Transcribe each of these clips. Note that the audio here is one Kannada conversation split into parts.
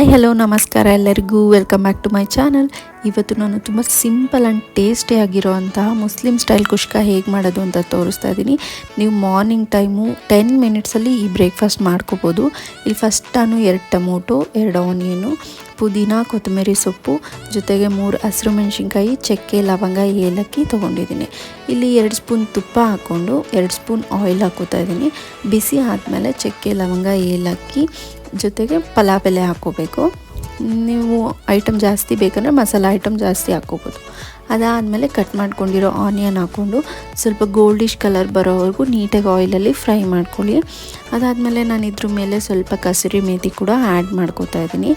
ಹಾಯ್ ಹಲೋ ನಮಸ್ಕಾರ ಎಲ್ಲರಿಗೂ welcome back to my channel. ಇವತ್ತು ನಾನು ತುಂಬ ಸಿಂಪಲ್ ಆ್ಯಂಡ್ ಟೇಸ್ಟಿ ಆಗಿರೋವಂತಹ ಮುಸ್ಲಿಮ್ ಸ್ಟೈಲ್ ಕುಷ್ಕ ಹೇಗೆ ಮಾಡೋದು ಅಂತ ತೋರಿಸ್ತಾ ಇದ್ದೀನಿ. ನೀವು ಮಾರ್ನಿಂಗ್ ಟೈಮು 10 ಮಿನಿಟ್ಸಲ್ಲಿ ಈ ಬ್ರೇಕ್ಫಾಸ್ಟ್ ಮಾಡ್ಕೋಬೋದು. ಇಲ್ಲಿ ಫಸ್ಟ್ ನಾನು 2 ಟೊಮೊಟೊ, 2 ಆನಿಯನು, ಪುದೀನ, ಕೊತ್ತಂಬರಿ ಸೊಪ್ಪು, ಜೊತೆಗೆ 3 ಹಸಿರು ಮೆಣಸಿನ್ಕಾಯಿ, ಚಕ್ಕೆ, ಲವಂಗ, ಏಲಕ್ಕಿ ತೊಗೊಂಡಿದ್ದೀನಿ. ಇಲ್ಲಿ 2 ಸ್ಪೂನ್ ತುಪ್ಪ ಹಾಕ್ಕೊಂಡು 2 ಸ್ಪೂನ್ ಆಯಿಲ್ ಹಾಕೋತಾ ಇದ್ದೀನಿ. ಬಿಸಿ ಆದಮೇಲೆ ಚಕ್ಕೆ, ಲವಂಗ, ಏಲಕ್ಕಿ ಜೊತೆಗೆ ಪಲಾವ್ ಎಲೆ ಹಾಕ್ಕೋಬೇಕು. ನೀವು ಐಟಮ್ ಜಾಸ್ತಿ ಬೇಕಂದರೆ ಮಸಾಲ ಐಟಮ್ ಜಾಸ್ತಿ ಹಾಕ್ಕೋಬೋದು. ಅದಾದಮೇಲೆ ಕಟ್ ಮಾಡ್ಕೊಂಡಿರೋ ಆನಿಯನ್ ಹಾಕ್ಕೊಂಡು ಸ್ವಲ್ಪ ಗೋಲ್ಡಿಶ್ ಕಲರ್ ಬರೋವರೆಗೂ ನೀಟಾಗಿ ಆಯಿಲಲ್ಲಿ ಫ್ರೈ ಮಾಡ್ಕೊಳ್ಳಿ. ಅದಾದಮೇಲೆ ನಾನು ಇದ್ರ ಮೇಲೆ ಸ್ವಲ್ಪ ಕಸೂರಿ ಮೇಥಿ ಕೂಡ ಆ್ಯಡ್ ಮಾಡ್ಕೋತಾ ಇದ್ದೀನಿ.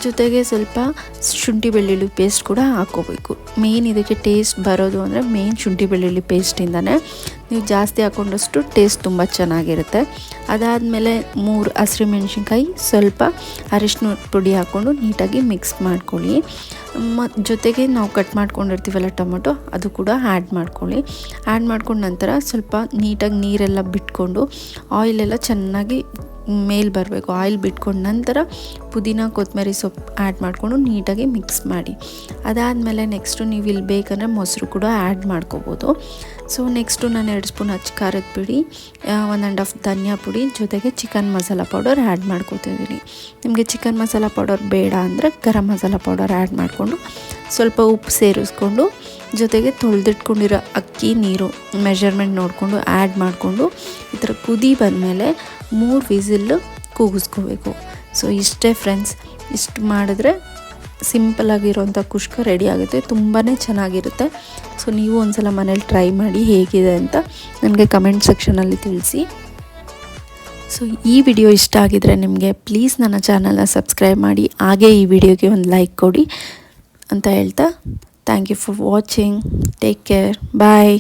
ಜೊತೆಗೆ ಸ್ವಲ್ಪ ಶುಂಠಿ ಬೆಳ್ಳುಳ್ಳಿ ಪೇಸ್ಟ್ ಕೂಡ ಹಾಕ್ಕೋಬೇಕು. ಮೇನ್ ಇದಕ್ಕೆ ಟೇಸ್ಟ್ ಬರೋದು ಅಂದರೆ ಮೇನ್ ಶುಂಠಿ ಬೆಳ್ಳುಳ್ಳಿ ಪೇಸ್ಟಿಂದನೇ. ನೀವು ಜಾಸ್ತಿ ಹಾಕ್ಕೊಂಡಷ್ಟು ಟೇಸ್ಟ್ ತುಂಬ ಚೆನ್ನಾಗಿರುತ್ತೆ. ಅದಾದಮೇಲೆ 3 ಹಸಿರು ಮೆಣಸಿನ್ಕಾಯಿ, ಸ್ವಲ್ಪ ಅರಿಶಿನ ಪುಡಿ ಹಾಕ್ಕೊಂಡು ನೀಟಾಗಿ ಮಿಕ್ಸ್ ಮಾಡ್ಕೊಳ್ಳಿ. ಜೊತೆಗೆ ನಾವು ಕಟ್ ಮಾಡ್ಕೊಂಡಿರ್ತೀವಲ್ಲ ಟೊಮೊಟೊ, ಅದು ಕೂಡ ಆ್ಯಡ್ ಮಾಡ್ಕೊಳ್ಳಿ. ಆ್ಯಡ್ ಮಾಡ್ಕೊಂಡ ನಂತರ ಸ್ವಲ್ಪ ನೀಟಾಗಿ ನೀರೆಲ್ಲ ಬಿಟ್ಕೊಂಡು ಆಯಿಲೆಲ್ಲ ಚೆನ್ನಾಗಿ ಮೇಲೆ ಬರಬೇಕು. ಆಯಿಲ್ ಬಿಟ್ಕೊಂಡ ನಂತರ ಪುದೀನ, ಕೊತ್ತಂಬರಿ ಸೊಪ್ಪು ಆ್ಯಡ್ ಮಾಡಿಕೊಂಡು ನೀಟಾಗಿ ಮಿಕ್ಸ್ ಮಾಡಿ. ಅದಾದಮೇಲೆ ನೆಕ್ಸ್ಟು ನೀವು ಇಲ್ಲಿ ಬೇಕಂದರೆ ಮೊಸರು ಕೂಡ ಆ್ಯಡ್ ಮಾಡ್ಕೋಬೋದು. ಸೊ ನೆಕ್ಸ್ಟು ನಾನು 2 ಸ್ಪೂನ್ ಅಚ್ಚ ಖಾರದ ಪುಡಿ, 1½ ಧನಿಯಾ ಪುಡಿ, ಜೊತೆಗೆ ಚಿಕನ್ ಮಸಾಲ ಪೌಡರ್ ಆ್ಯಡ್ ಮಾಡ್ಕೋತಿದ್ದೀನಿ. ನಿಮಗೆ ಚಿಕನ್ ಮಸಾಲ ಪೌಡರ್ ಬೇಡ ಅಂದರೆ ಗರಂ ಮಸಾಲ ಪೌಡರ್ ಆ್ಯಡ್ ಮಾಡಿಕೊಂಡು ಸ್ವಲ್ಪ ಉಪ್ಪು ಸೇರಿಸ್ಕೊಂಡು ಜೊತೆಗೆ ತೊಳೆದಿಟ್ಕೊಂಡಿರೋ ಅಕ್ಕಿ ನೀರು ಮೆಷರ್ಮೆಂಟ್ ನೋಡಿಕೊಂಡು ಆ್ಯಡ್ ಮಾಡಿಕೊಂಡು ಈ ಥರ ಕುದಿ ಬಂದಮೇಲೆ 3 ವಿಸಿಲ್ಲು ಕೂಗಿಸ್ಕೋಬೇಕು. ಸೊ ಇಷ್ಟೇ ಫ್ರೆಂಡ್ಸ್. ಇಷ್ಟು ಮಾಡಿದ್ರೆ ಸಿಂಪಲ್ಲಾಗಿರೋಂಥ ಕುಷ್ಕ ರೆಡಿ ಆಗುತ್ತೆ. ತುಂಬಾ ಚೆನ್ನಾಗಿರುತ್ತೆ. ಸೊ ನೀವು ಒಂದ್ಸಲ ಮನೇಲಿ ಟ್ರೈ ಮಾಡಿ ಹೇಗಿದೆ ಅಂತ ನನಗೆ ಕಮೆಂಟ್ ಸೆಕ್ಷನಲ್ಲಿ ತಿಳಿಸಿ. ಸೊ ಈ ವಿಡಿಯೋ ಇಷ್ಟ ಆಗಿದರೆ ನಿಮಗೆ ಪ್ಲೀಸ್ ನನ್ನ ಚಾನಲ್ನ ಸಬ್ಸ್ಕ್ರೈಬ್ ಮಾಡಿ, ಹಾಗೆ ಈ ವಿಡಿಯೋಗೆ ಒಂದು ಲೈಕ್ ಕೊಡಿ ಅಂತ ಹೇಳ್ತಾ thank you for watching. Take care. Bye.